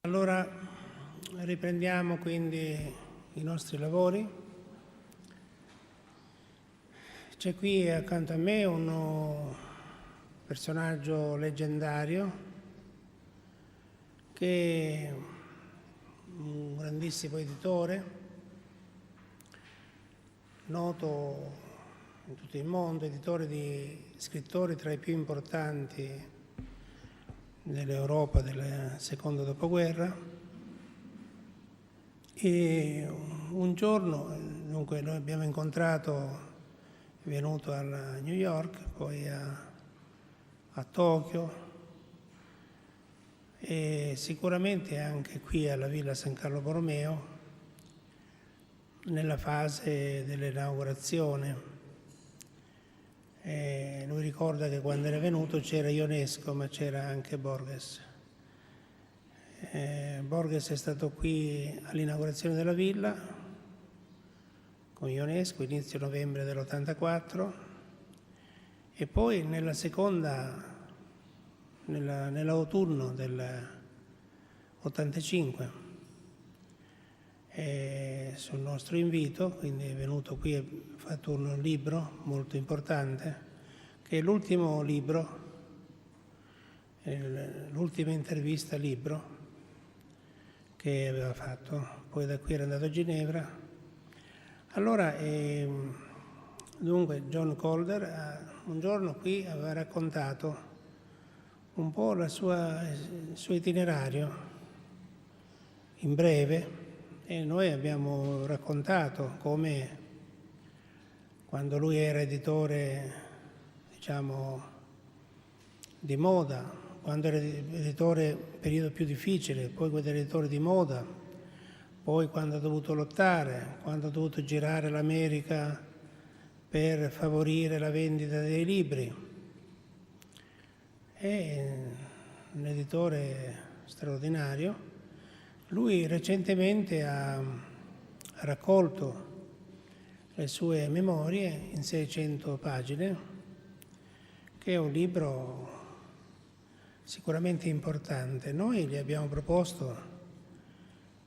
Allora riprendiamo quindi i nostri lavori. C'è qui accanto a me un personaggio leggendario che è un grandissimo editore, noto in tutto il mondo, editore di scrittori tra i più importanti dell'Europa del secondo dopoguerra. E un giorno, dunque, noi abbiamo incontrato, è venuto a New York, poi a Tokyo e sicuramente anche qui alla Villa San Carlo Borromeo nella fase dell'inaugurazione. Lui ricorda che quando era venuto c'era Ionesco, ma c'era anche Borges. Borges è stato qui all'inaugurazione della villa con Ionesco, inizio novembre dell'84, e poi nella seconda, nell'autunno dell'85, sul nostro invito, quindi è venuto qui e ha fatto un libro molto importante, che è l'ultimo libro, l'ultima intervista libro che aveva fatto. Poi da qui era andato a Ginevra. Allora, dunque, John Calder un giorno qui aveva raccontato un po' il suo itinerario in breve, e noi abbiamo raccontato come quando lui era editore, diciamo, di moda, quando era editore periodo più difficile, poi quando era editore di moda, poi quando ha dovuto lottare, quando ha dovuto girare l'America per favorire la vendita dei libri. È un editore straordinario. Lui recentemente ha raccolto le sue memorie in 600 pagine, che è un libro sicuramente importante. Noi gli abbiamo proposto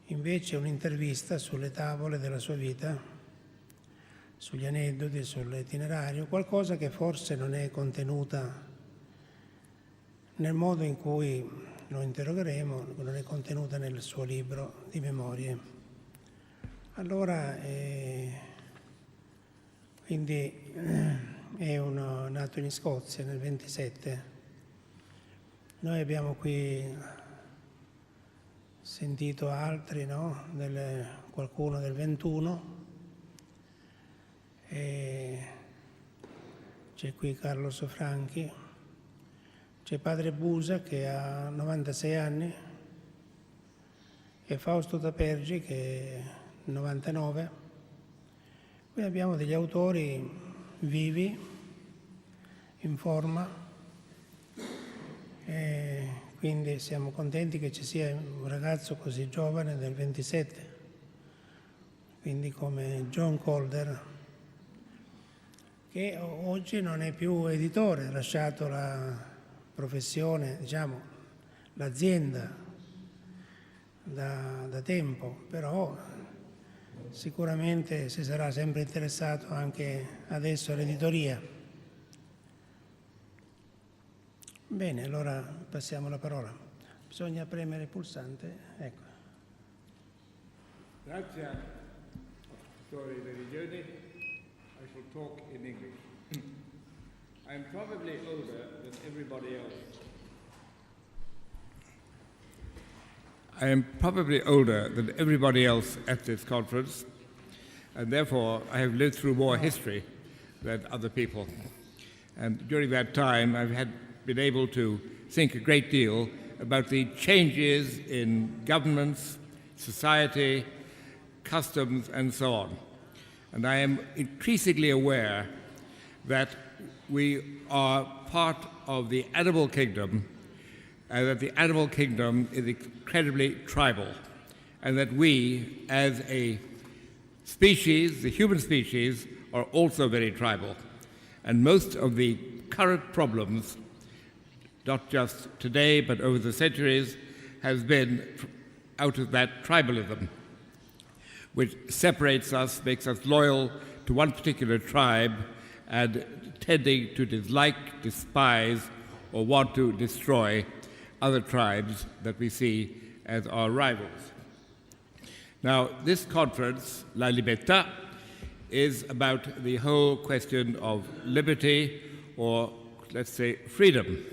invece un'intervista sulle tavole della sua vita, sugli aneddoti, sull'itinerario, qualcosa che forse non è contenuta nel modo in cui lo interrogeremo, non è contenuta nel suo libro di memorie. Allora, quindi è nato in Scozia nel 27. Noi abbiamo qui sentito altri, no? Qualcuno del 21, e c'è qui Carlo Sofranchi, c'è padre Busa che ha 96 anni e Fausto Tapergi che è 99. Qui abbiamo degli autori vivi, in forma, e quindi siamo contenti che ci sia un ragazzo così giovane del 27, quindi come John Calder, che oggi non è più editore, ha lasciato la professione, diciamo, l'azienda da tempo, però sicuramente si sarà sempre interessato anche adesso all'editoria. Bene, allora passiamo la parola. Bisogna premere il pulsante, ecco. Grazie, Zoé Valdés. I shall talk in English. I am probably older than everybody else. I am probably older than everybody else at this conference, and therefore I have lived through more history than other people. And during that time, I've been able to think a great deal about the changes in governments, society, customs, and so on. And I am increasingly aware that we are part of the animal kingdom, and that the animal kingdom is incredibly tribal, and that we, as a species, the human species, are also very tribal. And most of the current problems, not just today but over the centuries, has been out of that tribalism, which separates us, makes us loyal to one particular tribe and tending to dislike, despise, or want to destroy other tribes that we see as our rivals. Now, this conference, La Libertà, is about the whole question of liberty, or let's say freedom,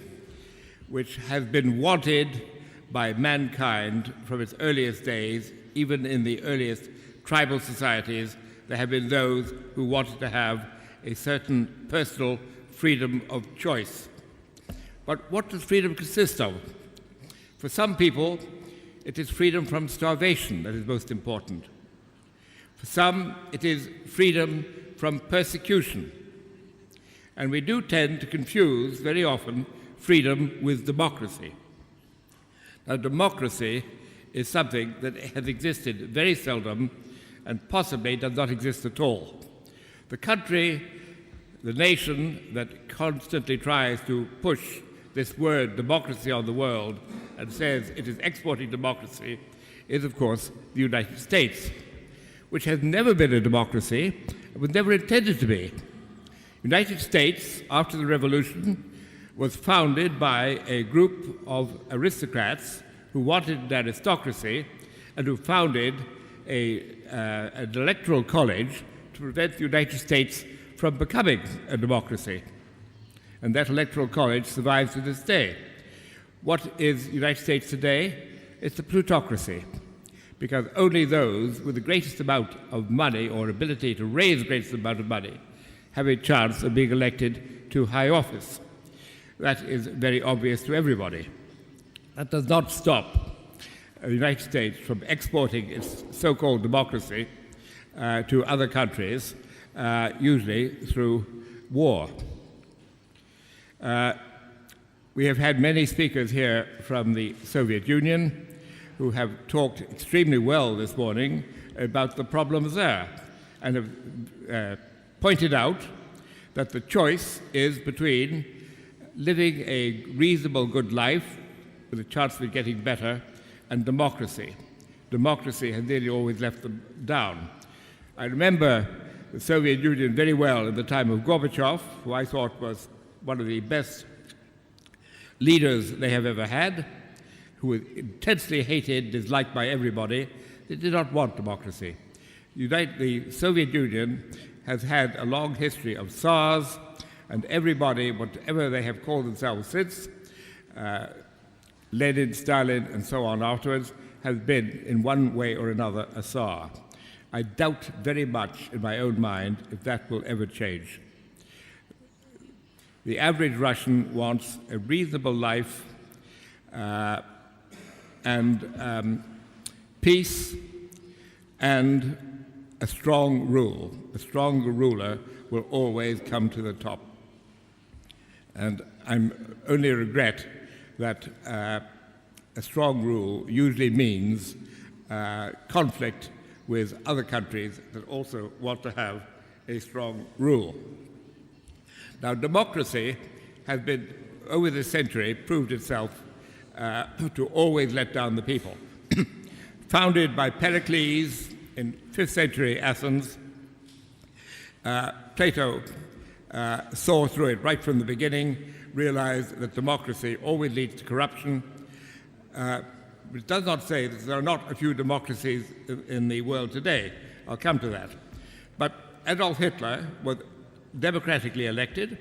which has been wanted by mankind from its earliest days. Even in the earliest tribal societies, there have been those who wanted to have a certain personal freedom of choice. But what does freedom consist of? For some people, it is freedom from starvation that is most important. For some, it is freedom from persecution. And we do tend to confuse, very often, freedom with democracy. Now, democracy is something that has existed very seldom and possibly does not exist at all. The country, the nation that constantly tries to push this word democracy on the world and says it is exporting democracy is, of course, the United States, which has never been a democracy and was never intended to be. The United States, after the Revolution, was founded by a group of aristocrats who wanted an aristocracy and who founded an electoral college to prevent the United States from becoming a democracy. And that electoral college survives to this day. What is the United States today? It's a plutocracy, because only those with the greatest amount of money or ability to raise the greatest amount of money have a chance of being elected to high office. That is very obvious to everybody. That does not stop the United States from exporting its so-called democracy to other countries, usually through war. We have had many speakers here from the Soviet Union who have talked extremely well this morning about the problems there and have pointed out that the choice is between living a reasonable good life with a chance of getting better and democracy. Democracy has nearly always left them down. I remember the Soviet Union very well in the time of Gorbachev, who I thought was one of the best leaders they have ever had, who was intensely hated, disliked by everybody. They did not want democracy. The Soviet Union has had a long history of Tsars, and everybody, whatever they have called themselves since, Lenin, Stalin, and so on afterwards, has been, in one way or another, a Tsar. I doubt very much in my own mind if that will ever change. The average Russian wants a reasonable life and peace and a strong rule. A strong ruler will always come to the top. And I only regret that a strong rule usually means conflict with other countries that also want to have a strong rule. Now, democracy has been, over the century, proved itself to always let down the people. Founded by Pericles in 5th century Athens, Plato saw through it right from the beginning, realized that democracy always leads to corruption. It does not say that there are not a few democracies in the world today. I'll come to that. But Adolf Hitler was democratically elected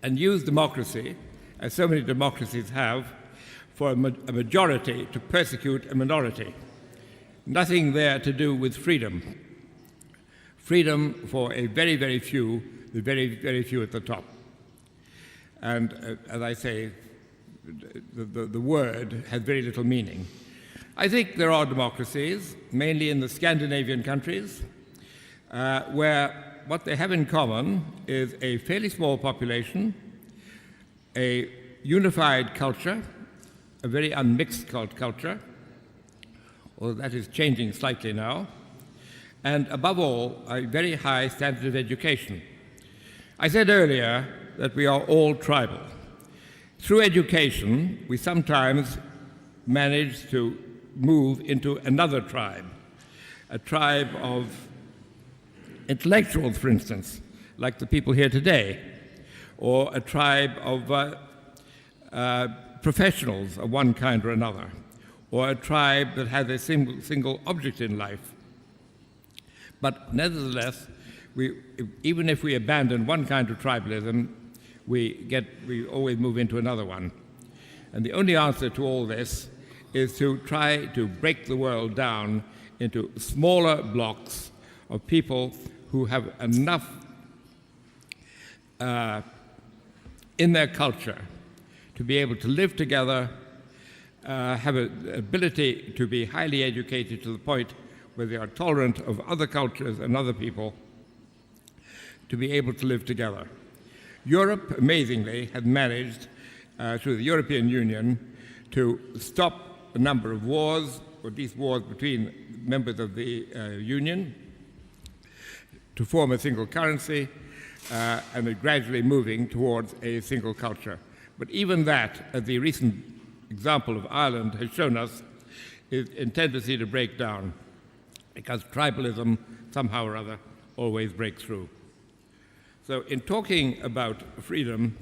and used democracy, as so many democracies have, for a majority to persecute a minority. Nothing there to do with freedom. Freedom for a very, very few, the very, very few at the top. And as I say, the word has very little meaning. I think there are democracies, mainly in the Scandinavian countries, where what they have in common is a fairly small population, a unified culture, a very unmixed culture, although that is changing slightly now, and above all, a very high standard of education. I said earlier that we are all tribal. Through education, we sometimes manage to move into another tribe, a tribe of intellectuals, for instance, like the people here today, or a tribe of professionals of one kind or another, or a tribe that has a single object in life. But nevertheless, even if we abandon one kind of tribalism, we always move into another one. And the only answer to all this is to try to break the world down into smaller blocks of people who have enough in their culture to be able to live together, have an ability to be highly educated to the point where they are tolerant of other cultures and other people, to be able to live together. Europe, amazingly, had managed, through the European Union, to stop a number of wars, or at least wars between members of the Union, to form a single currency, and are gradually moving towards a single culture. But even that, as the recent example of Ireland has shown us, is in tendency to break down, because tribalism, somehow or other, always breaks through. So in talking about freedom,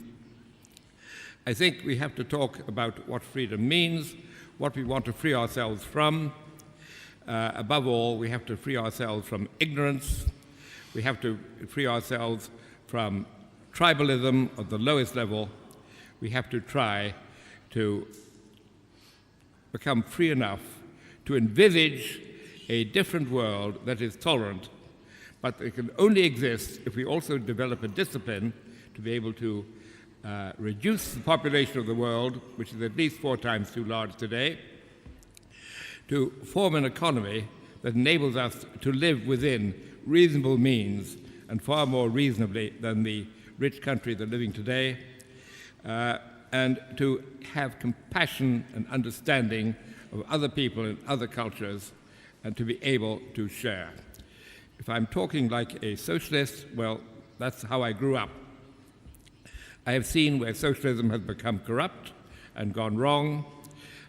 I think we have to talk about what freedom means, what we want to free ourselves from. Above all, we have to free ourselves from ignorance. We have to free ourselves from tribalism at the lowest level. We have to try to become free enough to envisage a different world that is tolerant, but it can only exist if we also develop a discipline to be able to reduce the population of the world, which is at least 4 times too large today, to form an economy that enables us to live within reasonable means, and far more reasonably than the rich countries are living today, and to have compassion and understanding of other people and other cultures, and to be able to share. If I'm talking like a socialist, well, that's how I grew up. I have seen where socialism has become corrupt and gone wrong,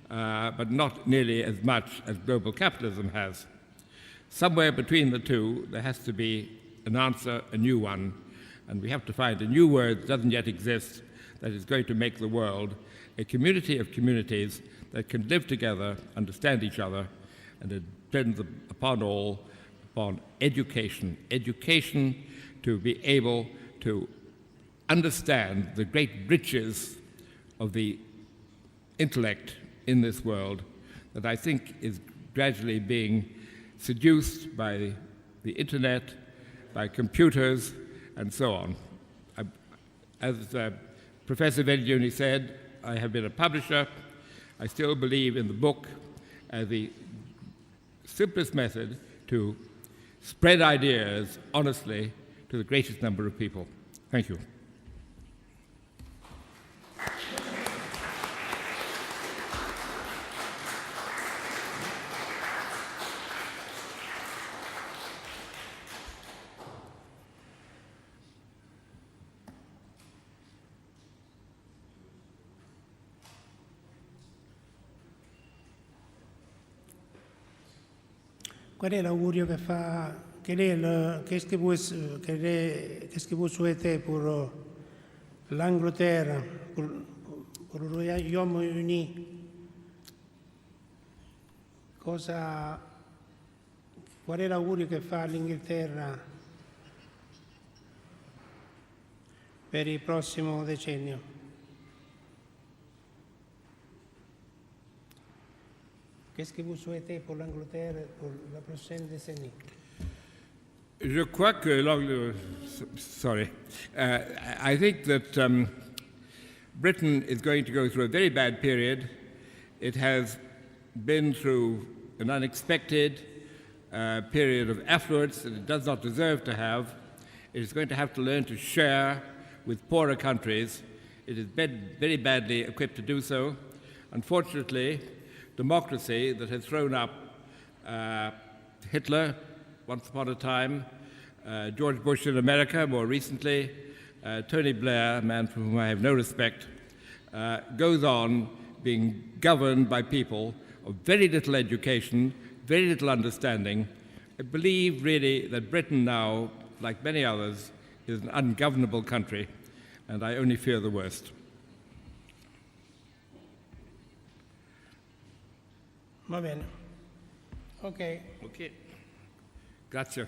but not nearly as much as global capitalism has. Somewhere between the two, there has to be an answer, a new one, and we have to find a new word that doesn't yet exist that is going to make the world a community of communities that can live together, understand each other, and it depends upon all upon education. Education to be able to understand the great riches of the intellect in this world that I think is gradually being seduced by the internet, by computers, and so on. As Professor Verdiglione said, I have been a publisher. I still believe in the book as the simplest method to spread ideas honestly to the greatest number of people. Thank you. Qual è l'augurio qu'est-ce que vous souhaitez pour l'Angleterre, pour le Royaume-Uni? Qual è l'augurio che fa l'Inghilterra per il prossimo decennio? Qu'est-ce que vous souhaitez pour l'Angleterre pour la prochaine décennie? Je crois que I think that Britain is going to go through a very bad period. It has been through an unexpected period of affluence that it does not deserve to have. It is going to have to learn to share with poorer countries. It is very badly equipped to do so. Unfortunately, democracy that has thrown up Hitler once upon a time, George Bush in America more recently, Tony Blair, a man for whom I have no respect, goes on being governed by people of very little education, very little understanding. I believe really that Britain now, like many others, is an ungovernable country, and I only fear the worst. Va bene. Ok. Okay. Grazie.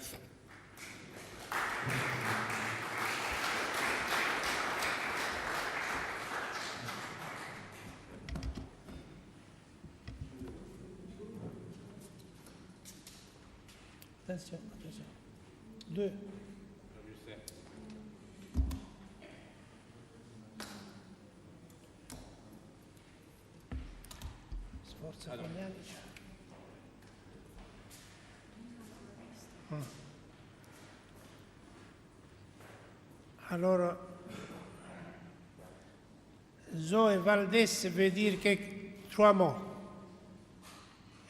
Attenzione, attenzione. 2. Sforza con gli amici. Alors, Zoé Valdés veut dire que 3 mots.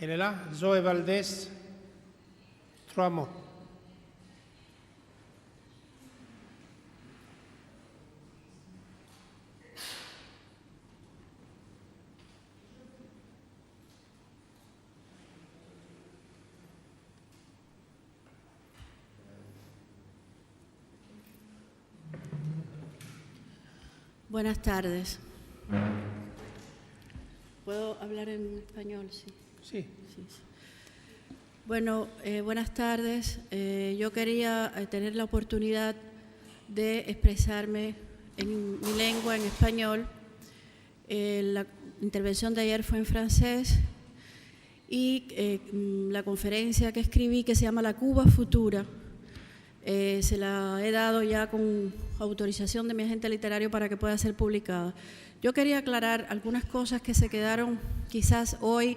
Elle est là, Zoé Valdés, 3 mots. Buenas tardes. ¿Puedo hablar en español? Sí. Sí. Sí. Bueno, buenas tardes. Yo quería tener la oportunidad de expresarme en mi lengua, en español. La intervención de ayer fue en francés y la conferencia que escribí, que se llama La Cuba Futura, se la he dado ya con autorización de mi agente literario para que pueda ser publicada. Yo quería aclarar algunas cosas que se quedaron quizás hoy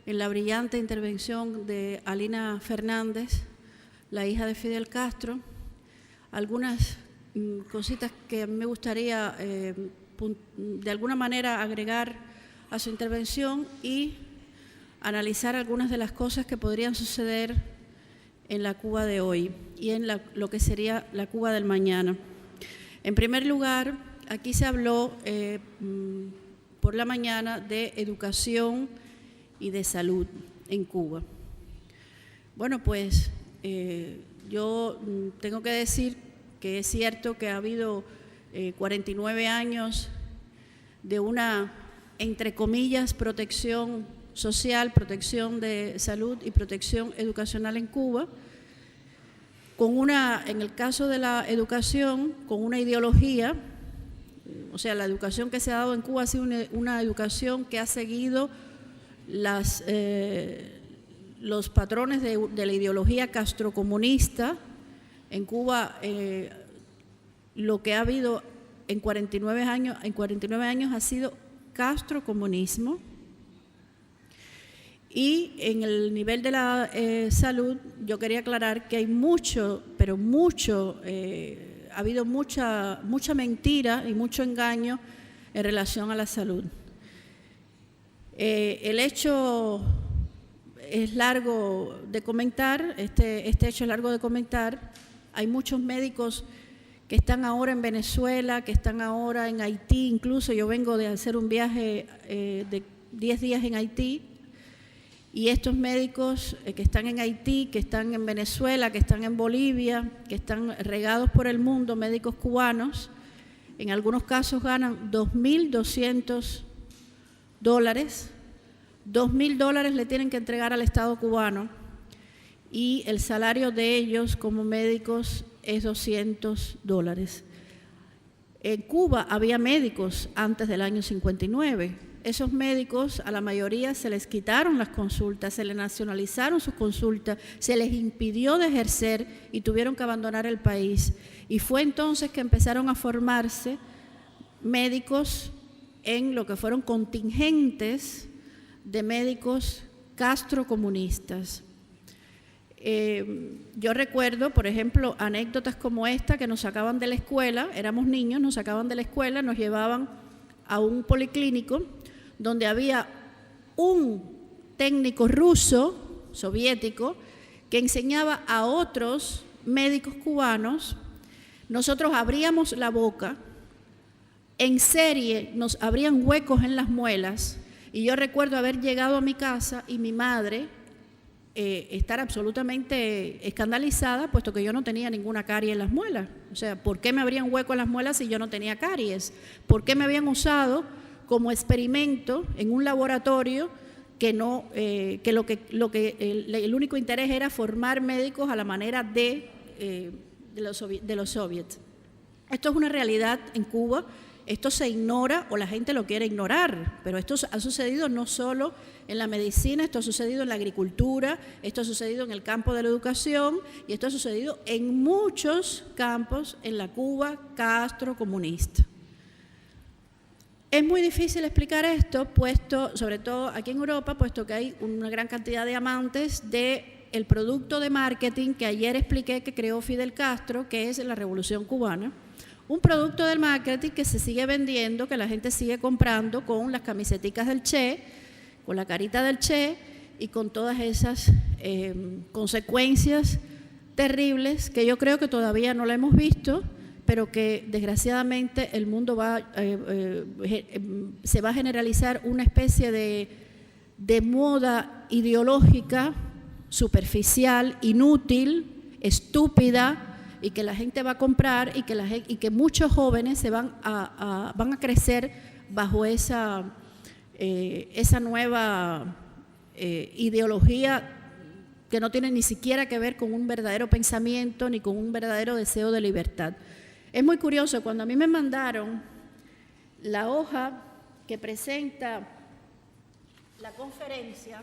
en la brillante intervención de Alina Fernández, la hija de Fidel Castro, algunas cositas que a mí me gustaría de alguna manera agregar a su intervención y analizar algunas de las cosas que podrían suceder en la Cuba de hoy y en lo que sería la Cuba del mañana. En primer lugar, aquí se habló por la mañana de educación y de salud en Cuba. Bueno, pues yo tengo que decir que es cierto que ha habido 49 años de una, entre comillas, protección social, protección de salud y protección educacional en Cuba, con una, en el caso de la educación, con una ideología, o sea, la educación que se ha dado en Cuba ha sido una educación que ha seguido los patrones de la ideología castrocomunista. En Cuba lo que ha habido en 49 años ha sido castrocomunismo. Y en el nivel de la salud, yo quería aclarar que hay mucho, pero mucho, ha habido mucha mentira y mucho engaño en relación a la salud. El hecho es largo de comentar, este hecho es largo de comentar. Hay muchos médicos que están ahora en Venezuela, que están ahora en Haití, incluso yo vengo de hacer un viaje de 10 días en Haití. Y estos médicos que están en Haití, que están en Venezuela, que están en Bolivia, que están regados por el mundo, médicos cubanos, en algunos casos ganan $2.200. $2.000 le tienen que entregar al Estado cubano y el salario de ellos como médicos es $200. En Cuba había médicos antes del año 59. Esos médicos, a la mayoría se les quitaron las consultas, se les nacionalizaron sus consultas, se les impidió de ejercer y tuvieron que abandonar el país. Y fue entonces que empezaron a formarse médicos en lo que fueron contingentes de médicos castrocomunistas. Yo recuerdo, por ejemplo, anécdotas como esta que nos sacaban de la escuela, éramos niños, nos sacaban de la escuela, nos llevaban a un policlínico donde había un técnico ruso, soviético, que enseñaba a otros médicos cubanos. Nosotros abríamos la boca, en serie nos abrían huecos en las muelas Y yo recuerdo haber llegado a mi casa y mi madre estar absolutamente escandalizada, puesto que yo no tenía ninguna carie en las muelas. O sea, ¿por qué me abrían hueco en las muelas si yo no tenía caries? ¿Por qué me habían usado como experimento en un laboratorio que el único interés era formar médicos a la manera de los soviets? Esto es una realidad en Cuba. Esto se ignora o la gente lo quiere ignorar, pero esto ha sucedido no solo en la medicina, esto ha sucedido en la agricultura, esto ha sucedido en el campo de la educación y esto ha sucedido en muchos campos en la Cuba Castro comunista. Es muy difícil explicar esto, sobre todo aquí en Europa, puesto que hay una gran cantidad de amantes del producto de marketing que ayer expliqué que creó Fidel Castro, que es la Revolución Cubana. Un producto del marketing que se sigue vendiendo, que la gente sigue comprando con las camiseticas del Che, con la carita del Che y con todas esas consecuencias terribles que yo creo que todavía no la hemos visto, pero que desgraciadamente el mundo se va a generalizar una especie de moda ideológica superficial, inútil, estúpida, y que la gente va a comprar y que muchos jóvenes van a crecer bajo esa nueva ideología que no tiene ni siquiera que ver con un verdadero pensamiento ni con un verdadero deseo de libertad. Es muy curioso, cuando a mí me mandaron la hoja que presenta la conferencia,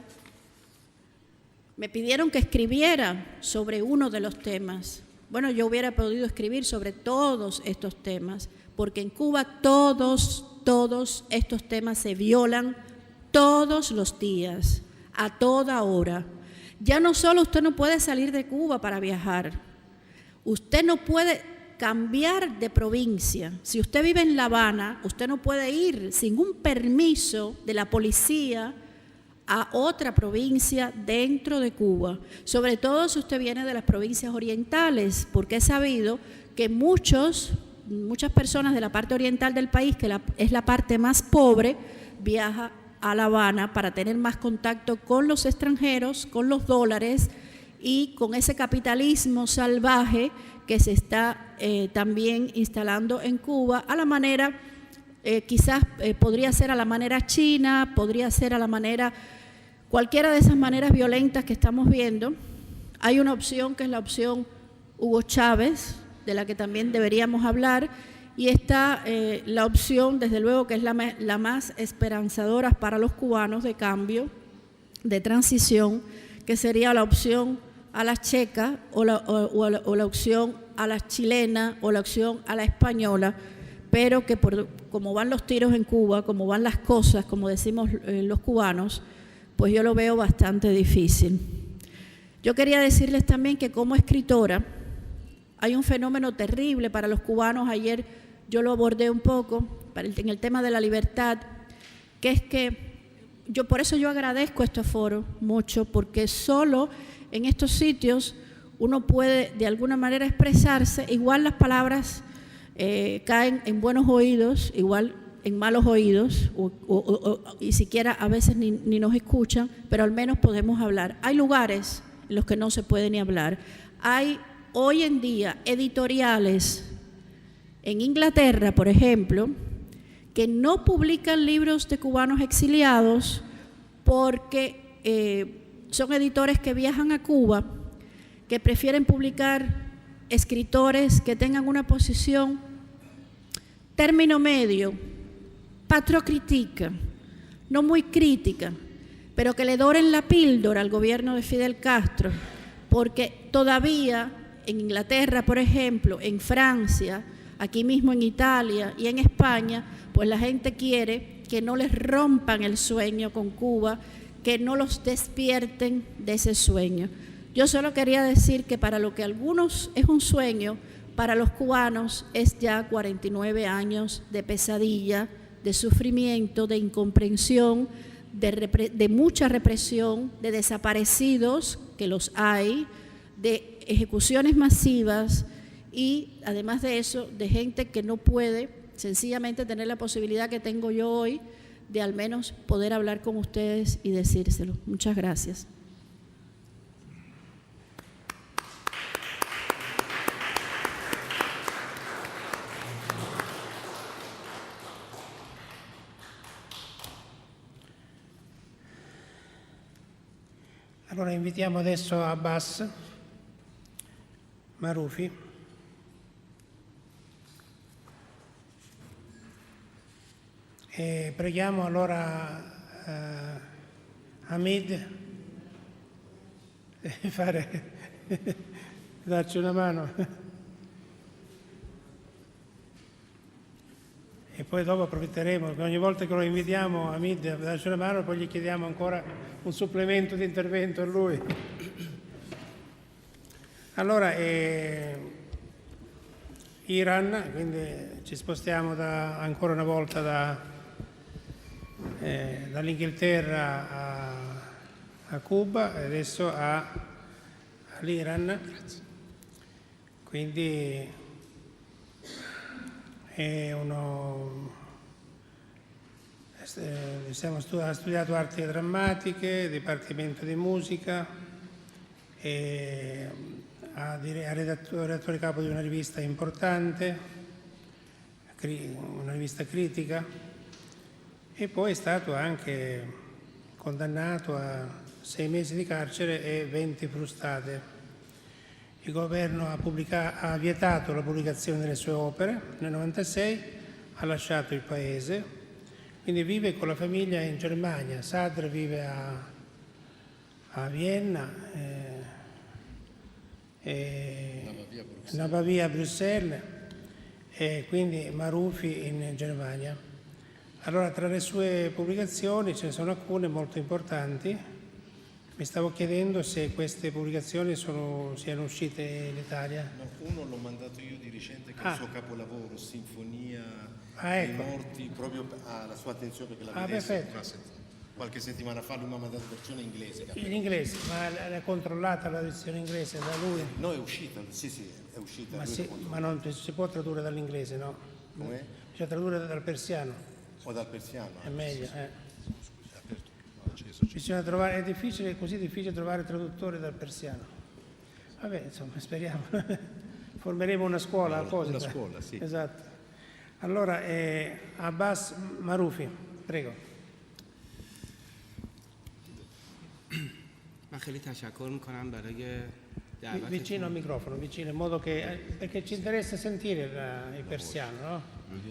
me pidieron que escribiera sobre uno de los temas. Bueno, yo hubiera podido escribir sobre todos estos temas, porque en Cuba todos estos temas se violan todos los días, a toda hora. Ya no solo usted no puede salir de Cuba para viajar, usted no puede cambiar de provincia. Si usted vive en La Habana, usted no puede ir sin un permiso de la policía a otra provincia dentro de Cuba, sobre todo si usted viene de las provincias orientales, porque he sabido que muchas personas de la parte oriental del país, que es la parte más pobre, viaja a La Habana para tener más contacto con los extranjeros, con los dólares y con ese capitalismo salvaje que se está también instalando en Cuba a la manera, quizás podría ser a la manera china, podría ser a la manera, cualquiera de esas maneras violentas que estamos viendo. Hay una opción que es la opción Hugo Chávez, de la que también deberíamos hablar, y está la opción, desde luego, que es la más esperanzadora para los cubanos de cambio, de transición, que sería la opción a la checa o la opción a la chilena o la opción a la española, pero que como van los tiros en Cuba, como van las cosas, como decimos los cubanos, pues yo lo veo bastante difícil. Yo quería decirles también que como escritora hay un fenómeno terrible para los cubanos. Ayer yo lo abordé un poco en el tema de la libertad, que es que por eso yo agradezco este foro mucho, porque solo en estos sitios uno puede de alguna manera expresarse. Igual las palabras caen en buenos oídos, igual en malos oídos, y siquiera a veces ni nos escuchan, pero al menos podemos hablar. Hay lugares en los que no se puede ni hablar. Hay hoy en día editoriales en Inglaterra, por ejemplo, que no publican libros de cubanos exiliados porque son editores que viajan a Cuba, que prefieren publicar escritores que tengan una posición término medio, patrocrítica, no muy crítica, pero que le doren la píldora al gobierno de Fidel Castro, porque todavía en Inglaterra, por ejemplo, en Francia, aquí mismo en Italia y en España, pues la gente quiere que no les rompan el sueño con Cuba, que no los despierten de ese sueño. Yo solo quería decir que para lo que algunos es un sueño, para los cubanos es ya 49 años de pesadilla, de sufrimiento, de incomprensión, de mucha represión, de desaparecidos, que los hay, de ejecuciones masivas y además de eso, de gente que no puede sencillamente tener la posibilidad que tengo yo hoy de al menos poder hablar con ustedes y decírselo. Muchas gracias. Allora invitiamo adesso Abbas Maroufi. E preghiamo allora Hamid di darci una mano. E poi dopo approfitteremo, che ogni volta che lo invitiamo Hamid a darci una mano, poi gli chiediamo ancora un supplemento di intervento a lui. Allora, Iran, quindi ci spostiamo ancora una volta dall'Inghilterra a Cuba e adesso all'Iran. Quindi ha studiato arti drammatiche, dipartimento di musica, e ha redattore capo di una rivista importante, una rivista critica, e poi è stato anche condannato a 6 mesi di carcere e 20 frustate. Il governo ha vietato la pubblicazione delle sue opere. Nel 1996 ha lasciato il paese, quindi vive con la famiglia in Germania. Sadr vive a Vienna, nella Bavia a Bruxelles, e quindi Maroufi in Germania. Allora, tra le sue pubblicazioni ce ne sono alcune molto importanti. Mi stavo chiedendo se queste pubblicazioni siano uscite in Italia. No, uno l'ho mandato io di recente, che è il suo capolavoro, Sinfonia ecco. dei Morti, proprio alla sua attenzione, perché la Perfetto. Qualche settimana fa lui mi ha mandato la versione inglese. In inglese, ma l'ha controllata la versione inglese da lui? No, è uscita, sì, è uscita. Ma non si può tradurre dall'inglese, no? Com'è? Bisogna tradurre dal persiano. O dal persiano? È meglio, Bisogna trovare, è difficile, così difficile trovare traduttore dal persiano. Vabbè, insomma, speriamo. Formeremo una scuola apposita. Una scuola, sì. Esatto. Allora, Abbas Maroufi, prego. من خیلی تشکر میکنم برای دعوتتون. Vicino al microfono, vicino, in modo che perché ci interessa sentire il persiano, no?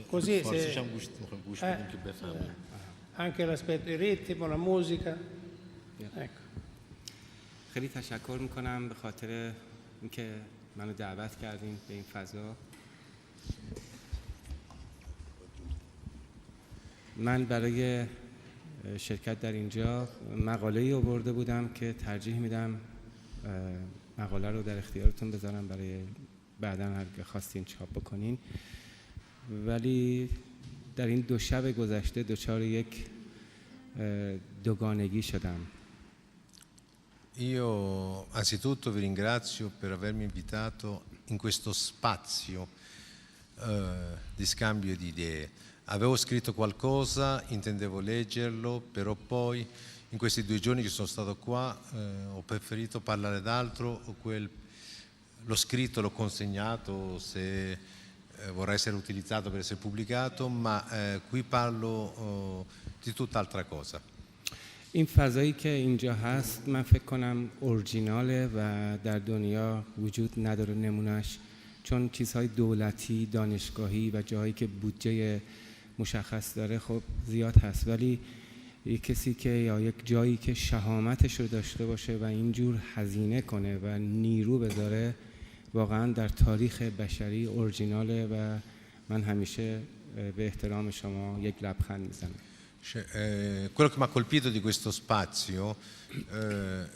Così anche l'aspetto, il ritmo, la musica. Ecco. خیلی تشکر میکنم به خاطر اینکه منو دعوت کردین به این فضا. من برای شرکت در اینجا مقاله‌ای آورده بودم که ترجیح میدم مقاله رو در اختیارتون بذارم برای بعداً هر خواستین چاپ بکنین، ولی در این 2 شب گذشته دچار یک دوگانگی شدم. Io anzitutto vi ringrazio per avermi invitato in questo spazio di scambio di idee. Avevo scritto qualcosa, intendevo leggerlo, però poi in questi 2 giorni che sono stato qua ho preferito parlare d'altro. L'ho scritto, l'ho consegnato se vorrà essere utilizzato per essere pubblicato, ma qui parlo di tutt'altra cosa. این فضایی که اینجا هست من فکر کنم اورجیناله و در دنیا وجود نداره نمونهش، چون چیزهای دولتی، دانشگاهی و جایی که بودجه مشخص داره خب زیاد هست، ولی یک کسی که یا یک جایی که شهامتش رو داشته باشه و اینجور هزینه کنه و نیرو بذاره واقعا در تاریخ بشری اورجیناله و من همیشه به احترام شما یک لبخند میزنم. Quello che mi ha colpito di questo spazio,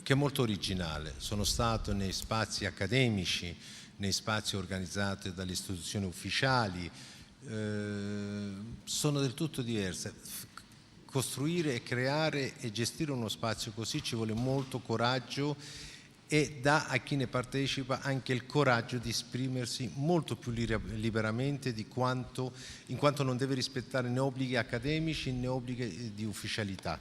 che è molto originale, sono stato nei spazi accademici, nei spazi organizzati dalle istituzioni ufficiali, sono del tutto diverse. Costruire e creare e gestire uno spazio così ci vuole molto coraggio e dà a chi ne partecipa anche il coraggio di esprimersi molto più liberamente in quanto non deve rispettare né obblighi accademici né obblighi di ufficialità.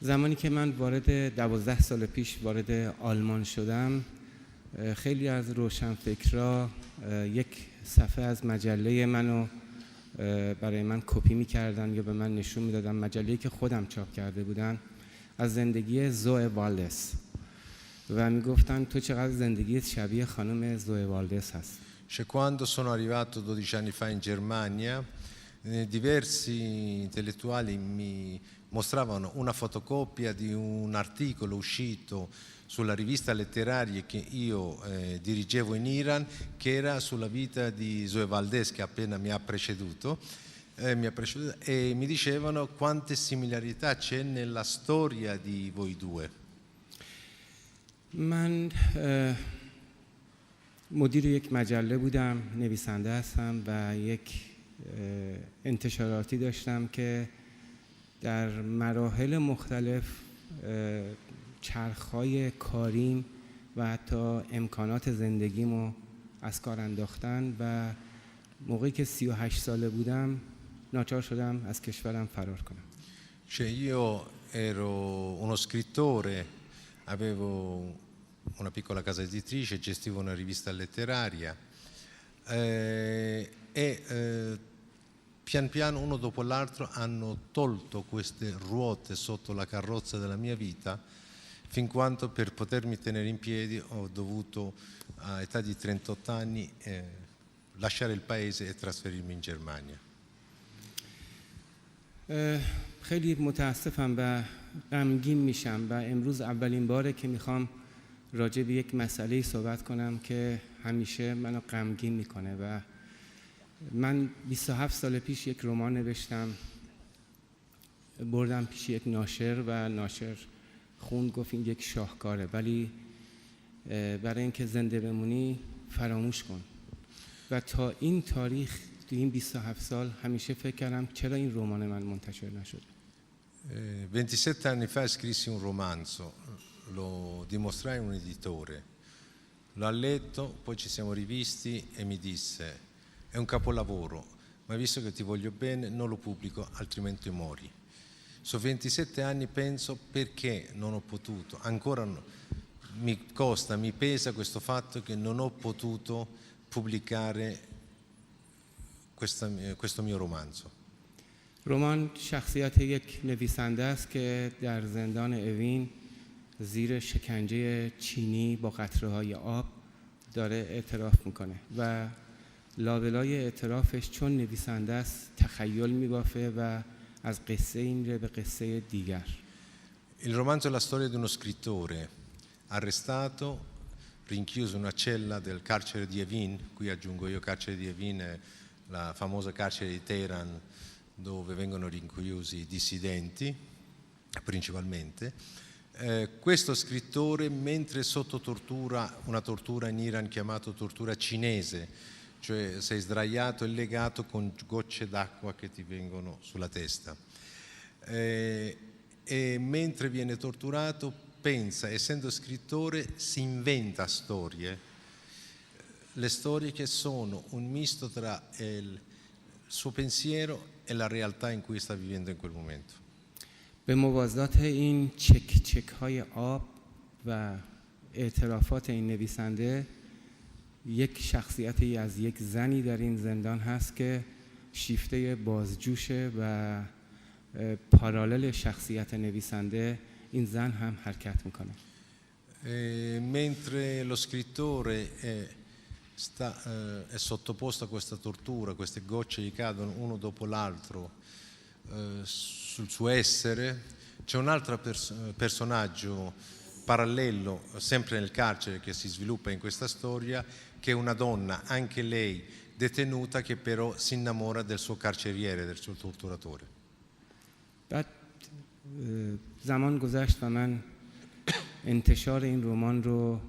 زمانی که من وارد 12 سال پیش وارد آلمان شدم، خیلی از روشنفکرها یک صفحه از مجله منو برای من کپی می‌کردن یا به من نشون می‌دادن، مجله‌ای که خودم چاپ کرده بودن، از زندگی زوئه والدس و میگفتن تو چقدر زندگیت شبیه خانم زوئه والدس هست. Cioè, quando sono arrivato 12 anni fa in Germania, diversi intellettuali mi mostravano una fotocopia di un articolo uscito sulla rivista letteraria che io dirigevo in Iran, che era sulla vita di Zoé Valdés, che appena mi ha preceduto, e mi dicevano quante similarità c'è nella storia di voi due. من مدیر یک مجله بودم، نویسنده هستم و یک انتشاراتی داشتم که در مراحل مختلف چرخهای کاریم و حتی امکانات زندگیمو از کار انداختن و موقعی که 38 ساله بودم ناچار شدم از کشورم فرار کنم. Cioè, io ero uno scrittore, avevo una piccola casa editrice, gestivo una rivista letteraria pian piano uno dopo l'altro hanno tolto queste ruote sotto la carrozza della mia vita, fin quanto per potermi tenere in piedi ho dovuto a età di 38 anni lasciare il paese e trasferirmi in Germania. خیلی متاسفم و غمگین میشم و امروز اولین باره که میخوام راجع به یک مسئله صحبت کنم که همیشه منو غمگین میکنه. و من 27 سال پیش یک رمان نوشتم، بردم پیش یک ناشر و ناشر خوند، گفت این یک شاهکاره، ولی برای اینکه زنده بمونی فراموش کن. و تا این تاریخ، تو این 27 سال همیشه فکر کردم چرا این رمان من منتشر نشده. 27 anni fa scrissi un romanzo, lo dimostrai a un editore, l'ha letto, poi ci siamo rivisti e mi disse è un capolavoro, ma visto che ti voglio bene non lo pubblico, altrimenti muori. Su 27 anni penso perché non ho potuto, ancora mi costa, mi pesa questo fatto che non ho potuto pubblicare questo mio romanzo. رمان شخصیت یک نویسنده است که در زندان اوین زیر شکنجه چینی با قطره‌های آب داره اعتراف میکنه و لابلای اعترافش چون نویسنده است تخیل میبافه و از قصه میره به قصه دیگر. Il romanzo è la storia di uno scrittore arrestato, rinchiuso in una cella del carcere di Evin, qui aggiungo io carcere di Evin, la famosa carcere di Teheran, dove vengono rinchiusi i dissidenti principalmente. Questo scrittore, mentre sotto tortura, una tortura in Iran chiamata tortura cinese, cioè sei sdraiato e legato con gocce d'acqua che ti vengono sulla testa, e mentre viene torturato pensa, essendo scrittore, si inventa storie, le storie che sono un misto tra il suo pensiero e la realtà in cui sta vivendo in quel momento. به موازات این چک های آب و اعترافات این نویسنده، یک شخصیتی از یک زنی در این زندان هست که شیفته بازجوشه و پارالل شخصیت نویسنده این زن هم حرکت میکنه. Mentre lo scrittore è sottoposto a questa tortura, queste gocce gli cadono uno dopo l'altro sul suo essere, c'è un altro personaggio parallelo, sempre nel carcere, che si sviluppa in questa storia, che è una donna, anche lei detenuta, che però si innamora del suo carceriere, del suo torturatore. بعد زمان گذشت و من انتشار این رمان رو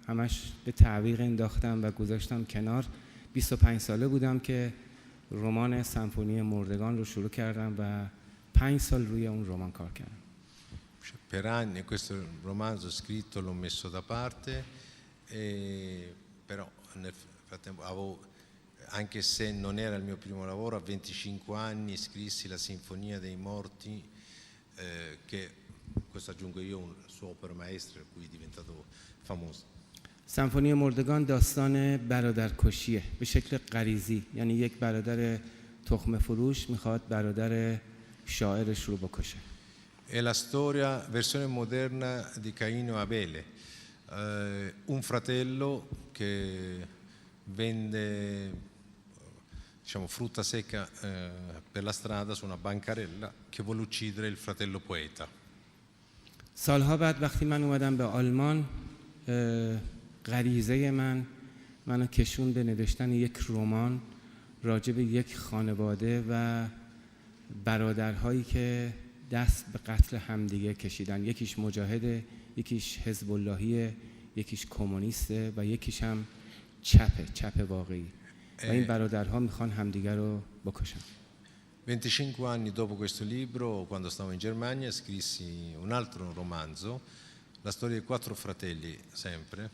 همش به تعویق انداختم و گذاشتم کنار. 25 ساله بودم که رمان سمفونی مردگان رو شروع کردم و 5 سال روی اون رمان کار کردم. Per anni questo romanzo scritto l'ho messo da parte, però nel frattempo anche se non era il mio primo lavoro, a 25 anni scrissi la Sinfonia dei Morti, che questo aggiungo io, sua opera maestra, cui è diventato famoso. سمفونی مردگان داستان برادرکشیه به شکل غریزی، یعنی یک برادر تخم فروش میخواد برادر شاعرش رو بکشه. È la storia, versione moderna di Caino e Abele, un fratello che vende, diciamo, frutta secca per la strada su una bancarella, che vuole uccidere il fratello poeta. سالها بعد وقتی من اومدم به آلمان، غریزه منو کشون به نوشتن یک رمان راجع به یک خانواده و برادرهایی که دست به قتل همدیگه کشیدن. یکیش مجاهده، یکیش حزب اللهیه، یکیش کمونیسته و یکیش هم چپ واقعی. و این برادرها میخوان همدیگه رو بکشن. 25 anni dopo questo libro, quando stavo in Germania, scrissi un altro romanzo, la storia di 4 fratelli sempre,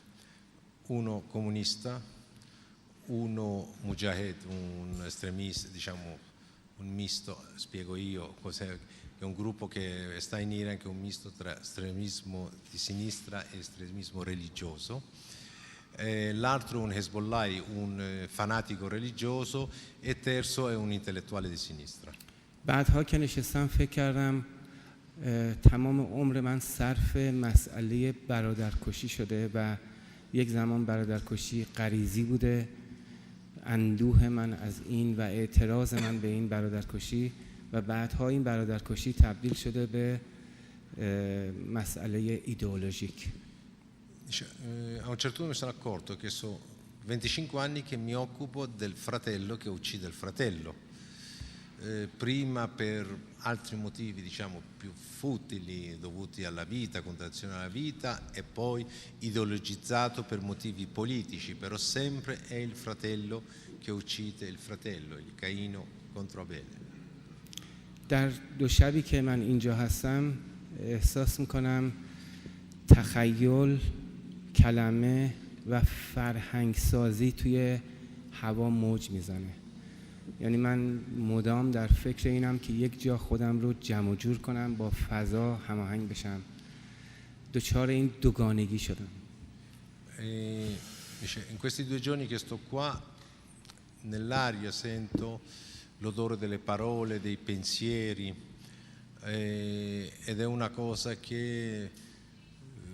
uno comunista, uno mujahid, un estremista, diciamo un misto, spiego io cos'è, è un gruppo che sta in Iran, che è un misto tra estremismo di sinistra e estremismo religioso. L'altro è un Hezbollah, un fanatico religioso, e terzo è un intellettuale di sinistra. بعدها که نشستم فکر کردم تمام عمر من صرف مسئله برادرکشی شده و یک زمان برادرکشی غریزی بوده. اندوه من از این و اعتراض من به این برادرکشی و بعدها این برادرکشی تبدیل شده به مسئله ایدئولوژیک. A un certo punto mi sono accorto che sono 25 anni che mi occupo del fratello che uccide il fratello, prima per altri motivi, diciamo, più futili dovuti alla vita, contrazione alla vita, e poi ideologizzato per motivi politici, però sempre è il fratello che uccide il fratello, il Caino contro Abele. در دو شبی که من اینجا هستم احساس میکنم تخیل، کلمه و فرهنگسازی توی هوا موج میزنه. یعنی من مدام در فکر اینم که یک جا خودم رو جمع جور کنم، با فضا هماهنگ بشم. دچار این دوگانگی شدم. In questi 2 giorni che sto qua, nell'aria sento l'odore delle parole, dei pensieri, ed è una cosa che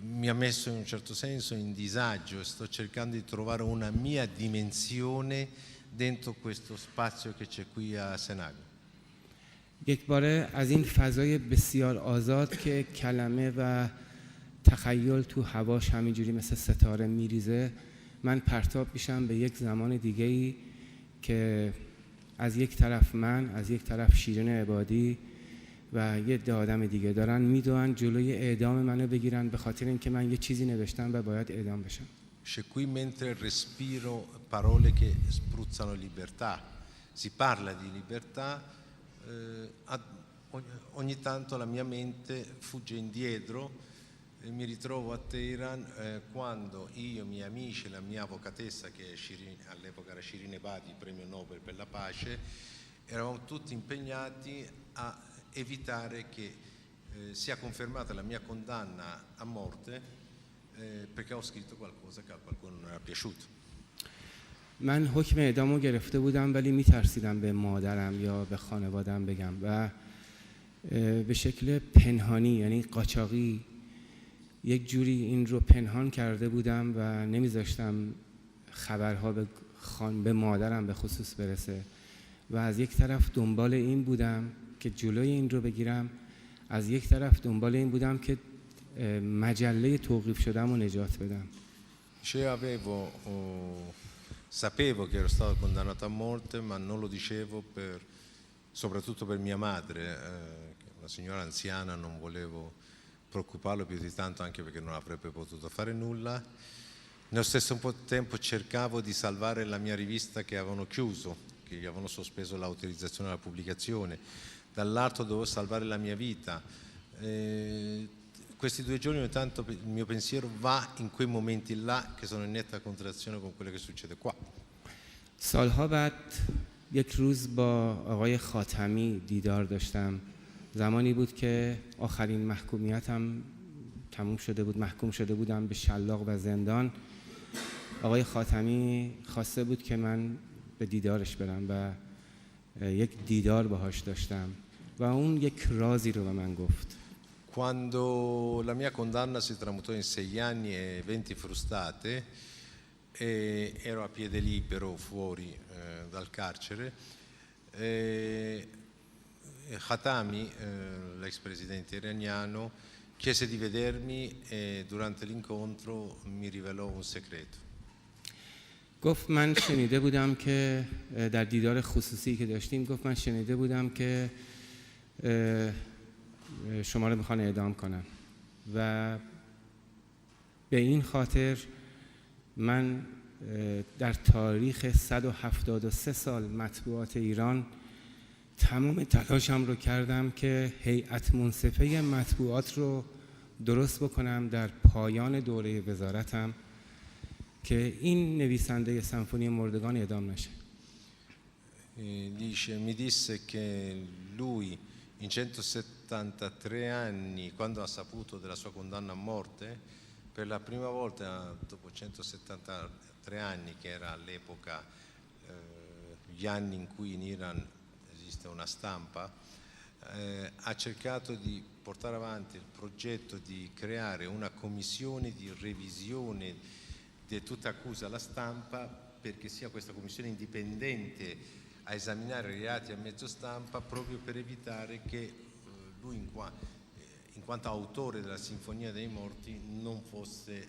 mi ha messo in un certo senso in disagio, e sto cercando di trovare una mia dimensione dentro questo spazio che c'è qui a Senago. یک باره از این فضای بسیار آزاد که کلمه و تخیل تو هواش همینجوری مثل ستاره میریزه، من پرتاب میشم به یک زمان دیگه‌ای که از یک طرف من، از یک طرف شیرین عبادی و یه ده آدم دیگه دارن میدوئن جلوی اعدام منو بگیرن به خاطر اینکه من یه چیزی نوشتم و باید اعدام بشم. C'è qui mentre respiro parole che spruzzano libertà, si parla di libertà, ogni tanto la mia mente fugge indietro e mi ritrovo a Teheran quando io, i miei amici, la mia avvocatessa, che all'epoca era Shirin Ebadi, premio Nobel per la pace, eravamo tutti impegnati a evitare che sia confermata la mia condanna a morte, perché ho scritto qualcosa che a qualcuno non era piaciuto. من حکم اعدامو گرفته بودم ولی میترسیدم به مادرم یا به خانوادم بگم و به شکل پنهانی، یعنی قاچاقی، یک جوری این رو پنهان کرده بودم و نمیذاشتم خبرها به مادرم به خصوص برسه و از یک طرف دنبال این بودم که جلوی این رو بگیرم، از یک طرف دنبال این بودم که مجله توقیف شدم و نجات بدم. Sapevo che ero stato condannato a morte, ma non lo dicevo soprattutto per mia madre, una signora anziana, non volevo preoccuparlo più di tanto, anche perché non avrebbe potuto fare nulla. Nello stesso tempo cercavo di salvare la mia rivista che avevano chiuso, che gli avevano sospeso l'autorizzazione alla pubblicazione. Dall'altro dovevo salvare la mia vita. questi 2 giorni ogni tanto il mio pensiero va in quei momenti là che sono in netta contrazione con quello che succede qua. سالها بعد یک روز با آقای خاتمی دیدار داشتم. زمانی بود که آخرین محکومیتم تموم شده بود، محکوم شده بودم به شلاق و زندان. آقای خاتمی خواسته بود که من به دیدارش برم و یک دیدار باهاش داشتم و اون یک رازی رو به من گفت. Quando la mia condanna si tramutò in 6 anni e 20 frustate, ero a piede libero fuori dal carcere, Khatami, l'ex presidente iraniano, chiese di vedermi e durante l'incontro mi rivelò un segreto. گفت من شنیده بودم که در دیدار خصوصی که داشتیم گفت من شنیده بودم که شما رو میخوان اعدام کنن و به این خاطر من در تاریخ 173 سال مطبوعات ایران تمام تلاشم رو کردم که هیئت منصفه مطبوعات رو درست بکنم در پایان دوره وزارتم که این نویسنده سمفونی مردگان اعدام نشه. Mi disse che lui in 173 anni, quando ha saputo della sua condanna a morte, per la prima volta dopo 173 anni, che era all'epoca gli anni in cui in Iran esiste una stampa, ha cercato di portare avanti il progetto di creare una commissione di revisione di tutta accusa alla stampa, perché sia questa commissione indipendente a esaminare i reati a mezzo stampa, proprio per evitare che lui in quanto autore della Sinfonia dei Morti non fosse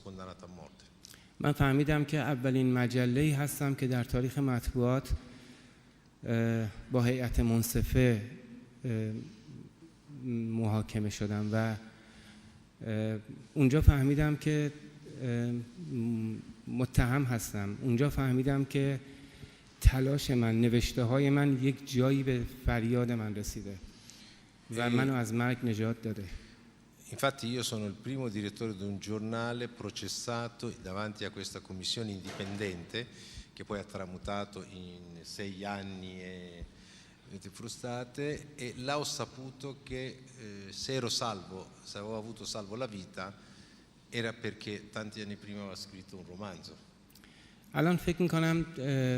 condannato a morte. من فهمیدم که اولین مجله‌ای هستم که در تاریخ مطبوعات با هیئت منصفه محاکمه شدم و اونجا فهمیدم که متهم هستم. اونجا فهمیدم که تلاش من، نوشته های من یک جایی به فریاد من رسیده و منو از مرگ نجات داده. Infatti io sono il primo direttore di un giornale processato davanti a questa commissione indipendente che poi ha tramutato in 6 anni e 20 frustate, e là ho saputo che se ero salvo, se avevo avuto salvo la vita, era perché tanti anni prima aveva scritto un romanzo. الان فکر میکنم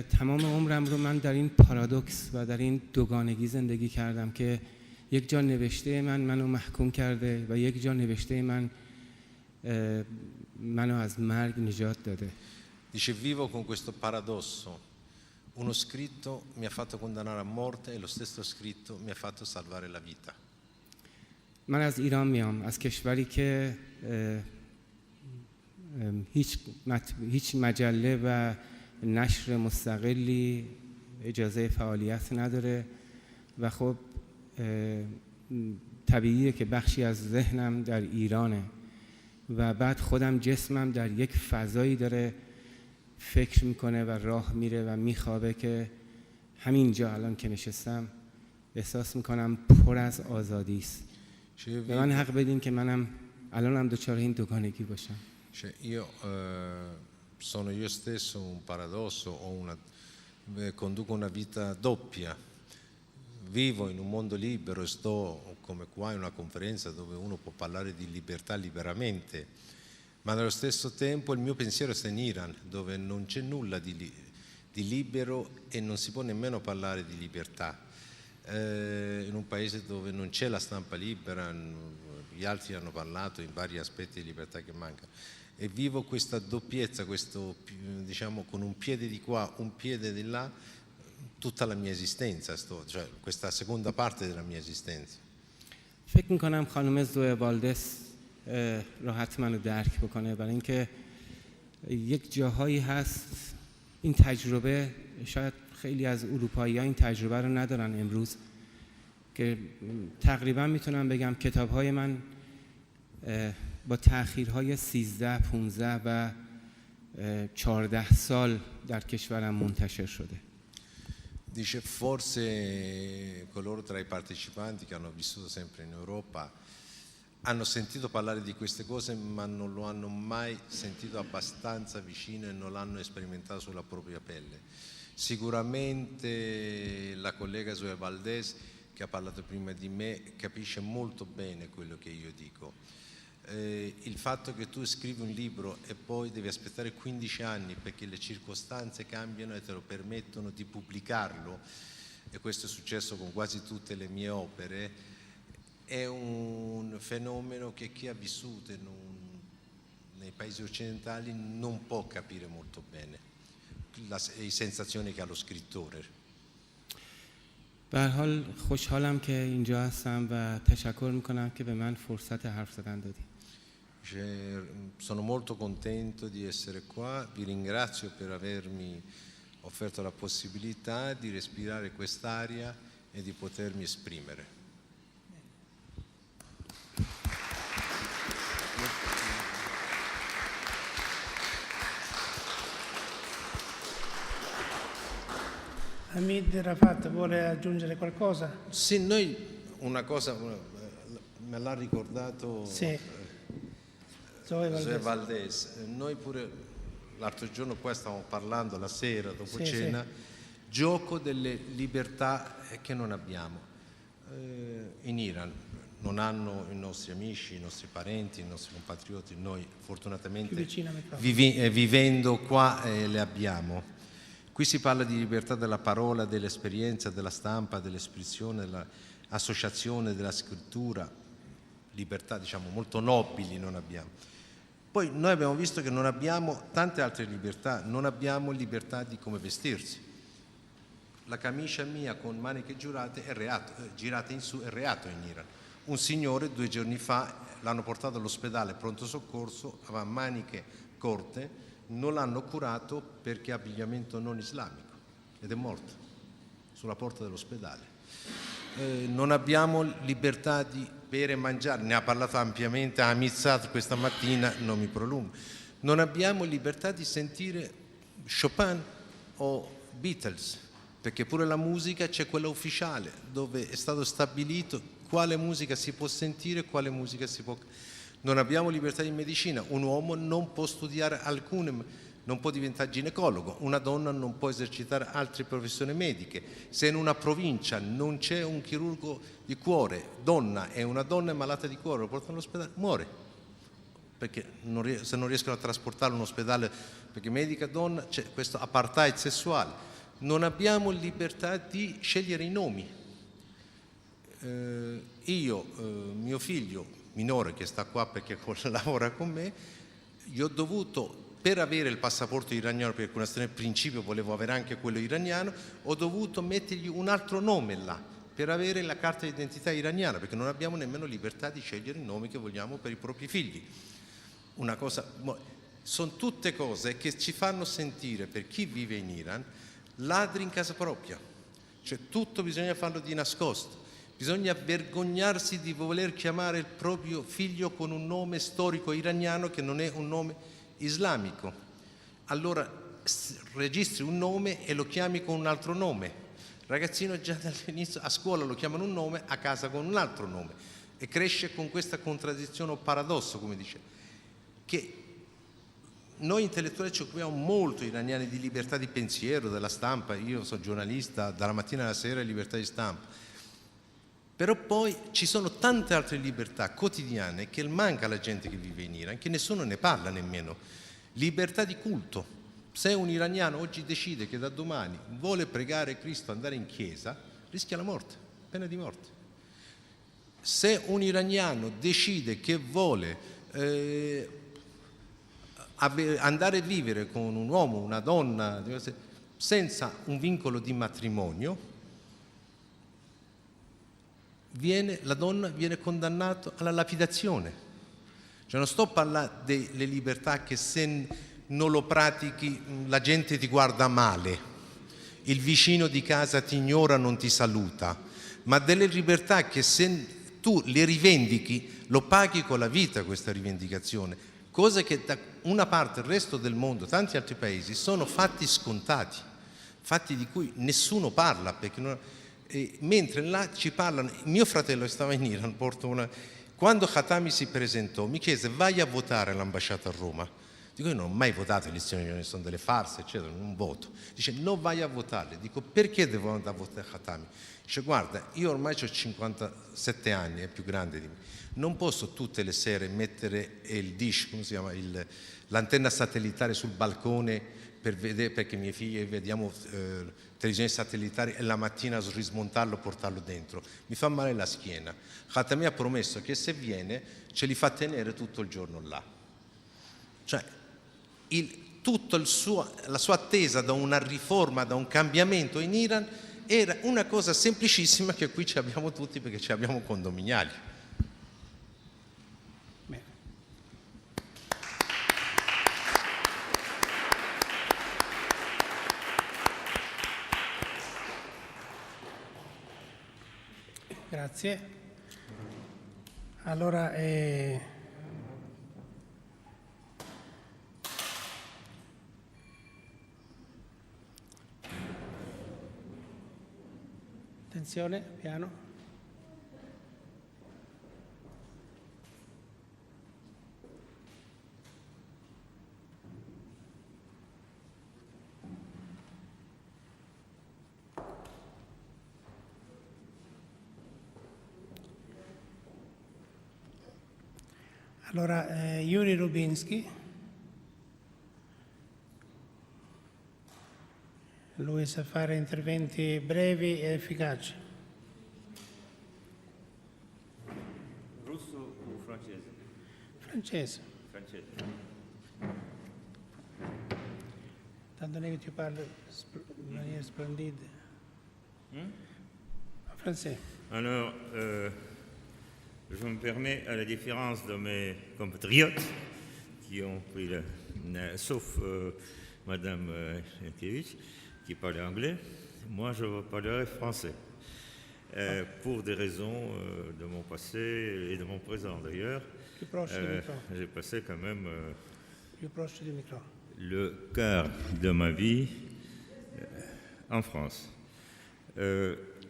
تمام عمرم رو من در این پارادوکس و در این دوگانگی زندگی کردم که یک جا نوشته منو محکوم کرده و یک جا نوشته منو از مرگ نجات داده. Dice, vivo con questo paradosso. Uno scritto mi ha fatto condannare a morte e lo stesso scritto mi ha fatto salvare la vita. من از ایران میام، از کشوری که هیچ مجله و نشر مستقلی اجازه فعالیت نداره و خب طبیعیه که بخشی از ذهنم در ایرانه و بعد خودم جسمم در یک فضایی داره فکر میکنه و راه میره و میخوابه که همینجا الان که نشستم احساس میکنم پر از آزادی است. به من حق بدین که منم الانم دچار این دوگانگی باشم. Io sono io stesso un paradosso, conduco una vita doppia. Vivo in un mondo libero e sto come qua in una conferenza dove uno può parlare di libertà liberamente, ma nello stesso tempo il mio pensiero sta in Iran, dove non c'è nulla di libero e non si può nemmeno parlare di libertà. In un paese dove non c'è la stampa libera, gli altri hanno parlato in vari aspetti di libertà che mancano, e vivo questa doppiezza, questo, diciamo, con un piede di qua, un piede di là, tutta la mia esistenza, cioè questa seconda parte della mia esistenza. فکر میکنم خانم زوئے والدس راحت منو درک بکنه، برای اینکه یک جاهایی هست این تجربه، شاید خیلی از اروپایی‌ها این تجربه رو ندارن امروز، که تقریبا میتونم بگم کتاب‌های من با تأخیرهای 13, 15 و 14 سال در کشورم منتشر شده. Dice, forse coloro tra i partecipanti che hanno vissuto sempre in Europa hanno sentito parlare di queste cose ma non lo hanno mai sentito abbastanza vicino e non l'hanno sperimentato sulla propria pelle. Sicuramente la collega Zoé Valdés, che ha parlato prima di me, capisce molto bene quello che io dico. Il fatto che tu scrivi un libro e poi devi aspettare 15 anni perché le circostanze cambiano e te lo permettono di pubblicarlo, e questo è successo con quasi tutte le mie opere, è un fenomeno che chi ha vissuto nei paesi occidentali non può capire molto bene, le sensazioni che ha lo scrittore. به هر حال خوشحالم که اینجا هستم و تشکر میکنم که به من فرصت حرف زدن دادید. Sono molto contento di essere qua, vi ringrazio per avermi offerto la possibilità di respirare quest'aria e di potermi esprimere. Ahmad Rafat vuole aggiungere qualcosa? Sì, noi una cosa me l'ha ricordato Sì. Zoé Zoé Valdés. Valdés. Noi pure l'altro giorno qua stavamo parlando la sera dopo cena, gioco delle libertà che non abbiamo. In Iran non hanno i nostri amici, i nostri parenti, i nostri compatrioti, noi fortunatamente vivendo qua le abbiamo. Qui si parla di libertà della parola, dell'esperienza, della stampa, dell'espressione, dell'associazione, della scrittura, libertà diciamo molto nobili non abbiamo. Poi noi abbiamo visto che non abbiamo tante altre libertà, non abbiamo libertà di come vestirsi. La camicia mia con maniche girate girate in su è reato in Iran. Un signore 2 giorni fa l'hanno portato all'ospedale pronto soccorso, aveva maniche corte, non l'hanno curato perché ha abbigliamento non islamico ed è morto sulla porta dell'ospedale. Non abbiamo libertà di bere e mangiare, ne ha parlato ampiamente Hamid questa mattina, non mi prolungo. Non abbiamo libertà di sentire Chopin o Beatles, perché pure la musica c'è quella ufficiale dove è stato stabilito quale musica si può sentire e quale musica si può. Non abbiamo libertà di medicina, un uomo non può studiare non può diventare ginecologo, una donna non può esercitare altre professioni mediche. Se in una provincia non c'è un chirurgo di cuore, donna, e una donna è malata di cuore, lo portano all'ospedale, muore, perché se non riescono a trasportarlo in un ospedale perché medica donna, c'è questo apartheid sessuale. Non abbiamo libertà di scegliere i nomi. Mio figlio minore che sta qua perché lavora con me, io ho dovuto, per avere il passaporto iraniano, perché con una questione di principio volevo avere anche quello iraniano, ho dovuto mettergli un altro nome là per avere la carta d'identità iraniana, perché non abbiamo nemmeno libertà di scegliere il nome che vogliamo per i propri figli. Una cosa, sono tutte cose che ci fanno sentire, per chi vive in Iran, ladri in casa propria, cioè tutto bisogna farlo di nascosto. Bisogna vergognarsi di voler chiamare il proprio figlio con un nome storico iraniano che non è un nome islamico. Allora registri un nome e lo chiami con un altro nome. Il ragazzino già dall'inizio a scuola lo chiamano un nome, a casa con un altro nome, e cresce con questa contraddizione o paradosso, come dice, che noi intellettuali ci occupiamo molto, iraniani, di libertà di pensiero, della stampa. Io sono giornalista, dalla mattina alla sera libertà di stampa. Però poi ci sono tante altre libertà quotidiane che manca alla gente che vive in Iran, che nessuno ne parla nemmeno. Libertà di culto. Se un iraniano oggi decide che da domani vuole pregare Cristo, andare in chiesa, rischia la morte, pena di morte. Se un iraniano decide che vuole andare a vivere con un uomo, una donna, senza un vincolo di matrimonio, la donna viene condannata alla lapidazione. Cioè non sto parlando delle libertà che se non lo pratichi la gente ti guarda male, il vicino di casa ti ignora, non ti saluta, ma delle libertà che se tu le rivendichi lo paghi con la vita, questa rivendicazione, cose che da una parte, il resto del mondo, tanti altri paesi sono fatti scontati. fatti di cui nessuno parla, mentre là ci parlano. Mio fratello stava in Iran, quando Khatami si presentò mi chiese: vai a votare all'ambasciata a Roma? Dico: io non ho mai votato le elezioni, sono delle farse, eccetera, non voto. Dice: no, vai a votare. Dico: perché devo andare a votare Khatami? Dice: guarda, io ormai ho 57 anni, è più grande di me, non posso tutte le sere mettere il dish, come si chiama, l'antenna satellitare sul balcone per vedere, perché i miei figli vediamo televisioni satellitari, e la mattina rismontarlo e portarlo dentro. Mi fa male la schiena. Khatami ha promesso che se viene ce li fa tenere tutto il giorno là. Cioè, la sua attesa da una riforma, da un cambiamento in Iran era una cosa semplicissima che qui ci abbiamo tutti, perché ci abbiamo condominiali. Bene. Grazie. Allora, attenzione, piano. Allora, Jurij Rubinskij, lui sa fare interventi brevi e efficaci. Russo o francese? Francese. Francese. Tanto che tu parli in maniera splendida. Français. Alors, je me permets, à la différence de mes compatriotes qui ont pris sauf Madame Yankiewicz, qui parlait anglais, moi je parlerai français. Pour des raisons de mon passé et de mon présent d'ailleurs. Più proche du micro. J'ai passé quand même Più proche du micro. le quart de ma vie en France.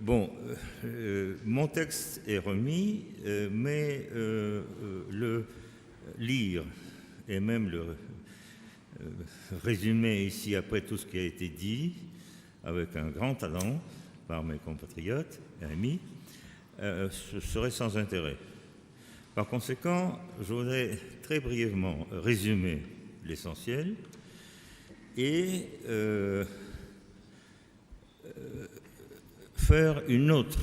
Mon texte est remis, mais le lire et même le résumer ici après tout ce qui a été dit, avec un grand talent par mes compatriotes et amis, ce serait sans intérêt. Par conséquent, je voudrais très brièvement résumer l'essentiel et faire une autre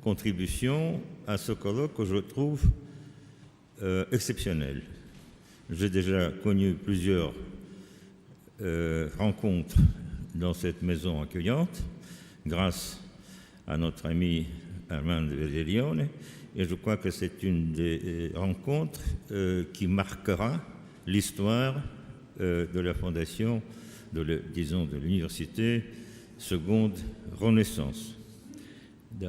contribution à ce colloque que je trouve exceptionnel. J'ai déjà connu plusieurs rencontres dans cette maison accueillante, grâce à notre ami Armando Verdiglione, et je crois que c'est une des rencontres qui marquera l'histoire de la fondation, de l'université seconde Renaissance. Il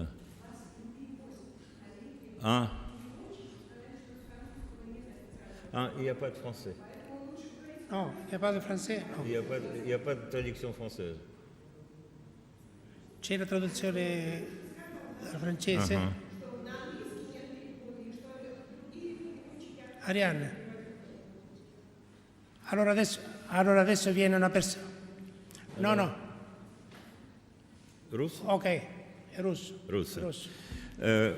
n'y a pas de français. No, il n'y a pas de français? No. Il n'y a pas de traduction française. C'è la traduzione francese? Arianna. Allora adesso viene una persona. No. Руссо? Ok, è russo. Руссо.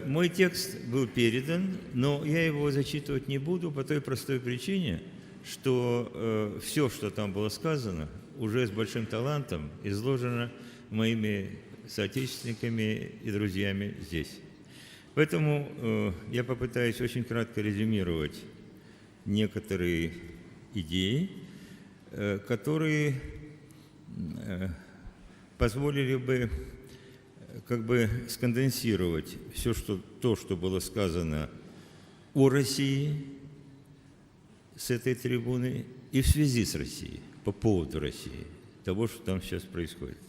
Мой текст был передан, но я его зачитывать не буду по той простой причине, что все, что там было сказано, уже с большим талантом изложено моими соотечественниками и друзьями здесь. Поэтому я попытаюсь очень кратко резюмировать некоторые идеи, которые позволили бы как бы сконденсировать все, что было сказано о России с этой трибуны и в связи с Россией, по поводу России, того, что там сейчас происходит.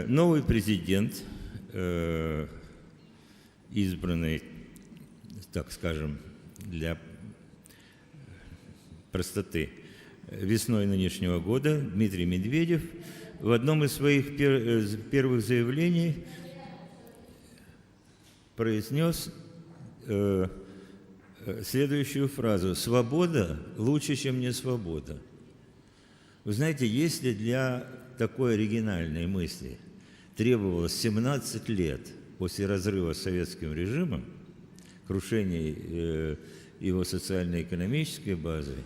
Новый президент, избранный, так скажем, для простоты, весной нынешнего года, Дмитрий Медведев, в одном из своих первых заявлений произнес следующую фразу: «Свобода лучше, чем не свобода». Вы знаете, если для такой оригинальной мысли требовалось 17 лет после разрыва с советским режимом, крушения его социально-экономической базы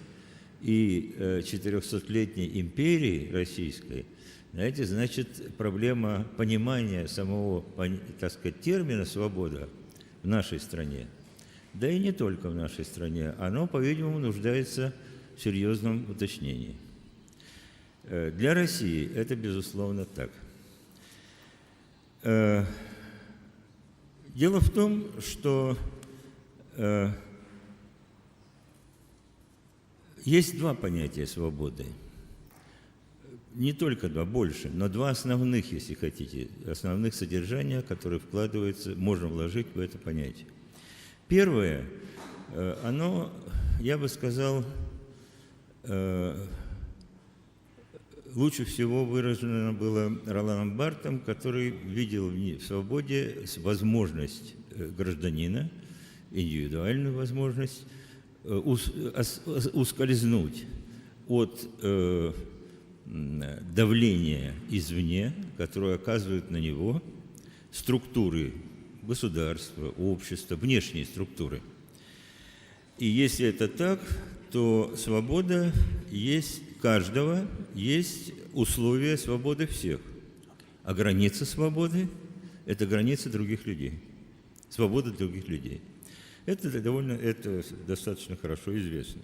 и 400-летней империи российской, знаете, значит, проблема понимания самого, так сказать, термина «свобода» в нашей стране, да и не только в нашей стране, оно, по-видимому, нуждается в серьезном уточнении. Для России это, безусловно, так. Дело в том, что есть два понятия свободы. Не только два, больше, но два основных, если хотите, основных содержания, которые вкладываются, можно вложить в это понятие. Первое, оно, я бы сказал, лучше всего выражено было Роланом Бартом, который видел в свободе возможность гражданина, индивидуальную возможность ускользнуть от давления извне, которое оказывают на него структуры государства, общества, внешние структуры. И если это так, то свобода есть каждого, есть условия свободы всех. А граница свободы – это граница других людей, свобода других людей. Это достаточно хорошо известно.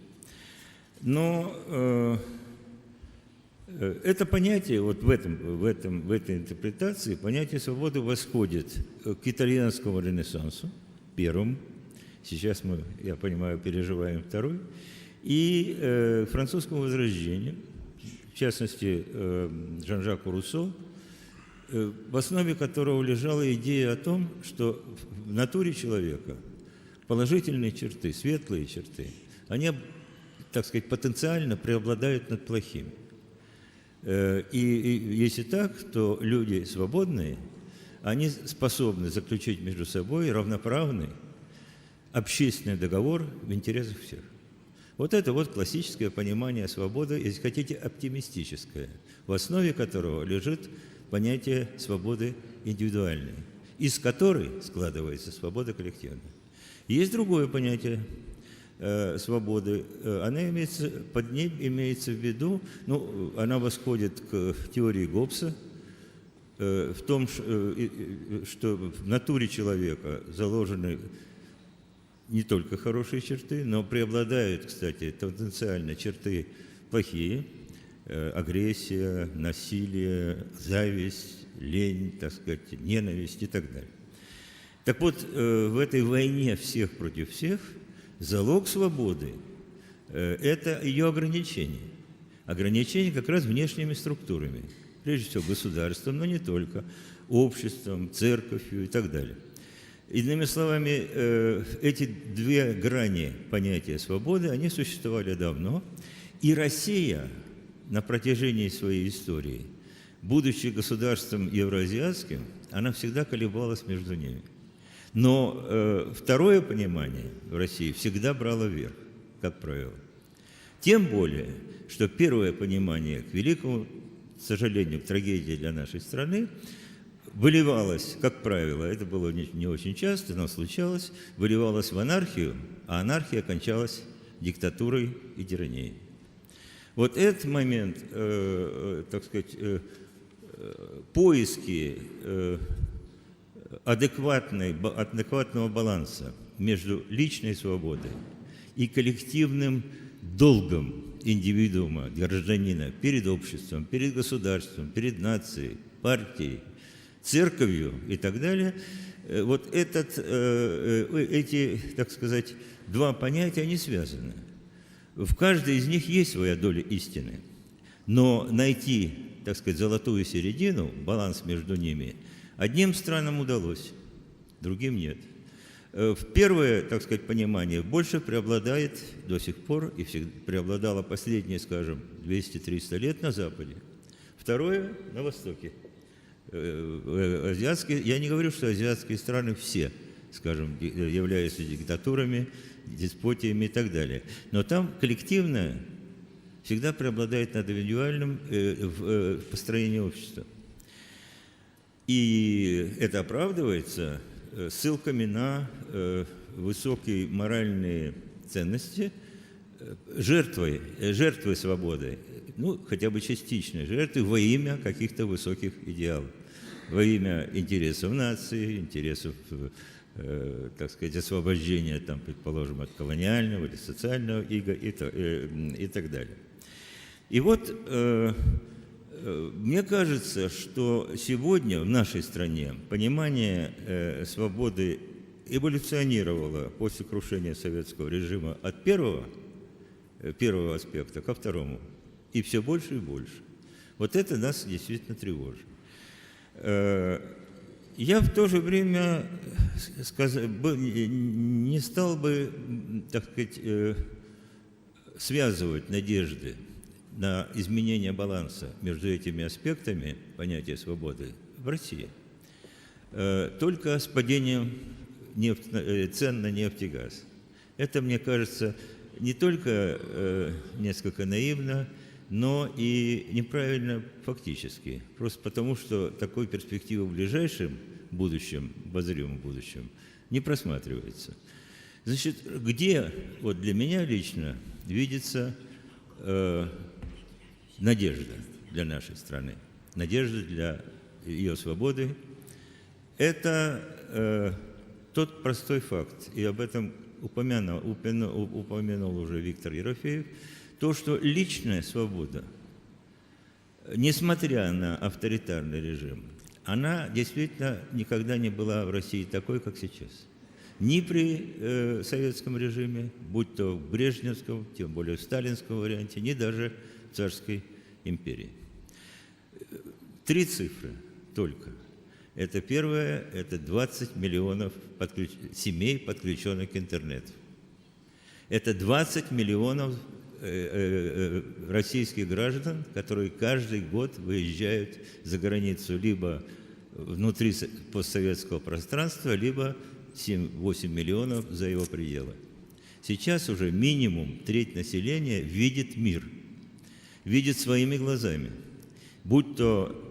Но это понятие, вот в этой интерпретации, понятие свободы восходит к итальянскому ренессансу, первому, сейчас мы, я понимаю, переживаем второй, и французскому возрождению, в частности, Жан-Жаку Руссо, в основе которого лежала идея о том, что в натуре человека положительные черты, светлые черты, они, так сказать, потенциально преобладают над плохим. И если так, то люди свободные, они способны заключить между собой равноправный общественный договор в интересах всех. Вот это вот классическое понимание свободы, если хотите, оптимистическое, в основе которого лежит понятие свободы индивидуальной, из которой складывается свобода коллективная. Есть другое понятие свободы, под ней имеется в виду, она восходит к теории Гоббса, в том, что в натуре человека заложены не только хорошие черты, но преобладают, кстати, потенциально черты плохие, агрессия, насилие, зависть, лень, так сказать, ненависть и так далее. Так вот, в этой войне всех против всех залог свободы – это ее ограничение. Ограничение как раз внешними структурами, прежде всего государством, но не только, обществом, церковью и так далее. Иными словами, эти две грани понятия свободы, они существовали давно, и Россия на протяжении своей истории, будучи государством евроазиатским, она всегда колебалась между ними. Но второе понимание в России всегда брало верх, как правило. Тем более, что первое понимание, к великому сожалению, к трагедии для нашей страны, выливалось, как правило, это было не очень часто, но случалось, выливалось в анархию, а анархия кончалась диктатурой и тиранией. Вот этот момент, так сказать, поиски адекватного баланса между личной свободой и коллективным долгом индивидуума, гражданина перед обществом, перед государством, перед нацией, партией, церковью и так далее, вот эти, так сказать, два понятия, они связаны. В каждой из них есть своя доля истины, но найти, так сказать, золотую середину, баланс между ними, одним странам удалось, другим нет. Первое, так сказать, понимание больше преобладает до сих пор, и преобладало последние, скажем, 200-300 лет на Западе. Второе – на Востоке. Азиатские, я не говорю, что азиатские страны все, скажем, являются диктатурами, деспотиями и так далее. Но там коллективное всегда преобладает над индивидуальным в построении общества. И это оправдывается ссылками на высокие моральные ценности, жертвы свободы, ну, хотя бы частичной жертвы во имя каких-то высоких идеалов, во имя интересов нации, интересов, так сказать, освобождения, там, предположим, от колониального или социального ига и так далее. И вот мне кажется, что сегодня в нашей стране понимание свободы эволюционировало после крушения советского режима от первого аспекта ко второму, и все больше и больше. Вот это нас действительно тревожит. Я в то же время не стал бы, так сказать, связывать надежды на изменение баланса между этими аспектами понятия свободы в России только с падением цен на нефть и газ. Это, мне кажется, не только несколько наивно, но и неправильно фактически. Просто потому, что такой перспективы в ближайшем будущем, обозримом будущем, не просматривается. Значит, где вот для меня лично видится надежда для нашей страны, надежда для ее свободы? Это тот простой факт, и об этом упомянул уже Виктор Ерофеев, то, что личная свобода, несмотря на авторитарный режим, она действительно никогда не была в России такой, как сейчас. Ни при советском режиме, будь то в брежневском, тем более в сталинском варианте, ни даже в царской империи. 3 цифры только. Это первое, это 20 миллионов семей, подключенных к интернету. Это 20 миллионов российских граждан, которые каждый год выезжают за границу либо внутри постсоветского пространства, либо 7-8 миллионов за его пределы. Сейчас уже минимум треть населения видит мир, видит своими глазами, будь то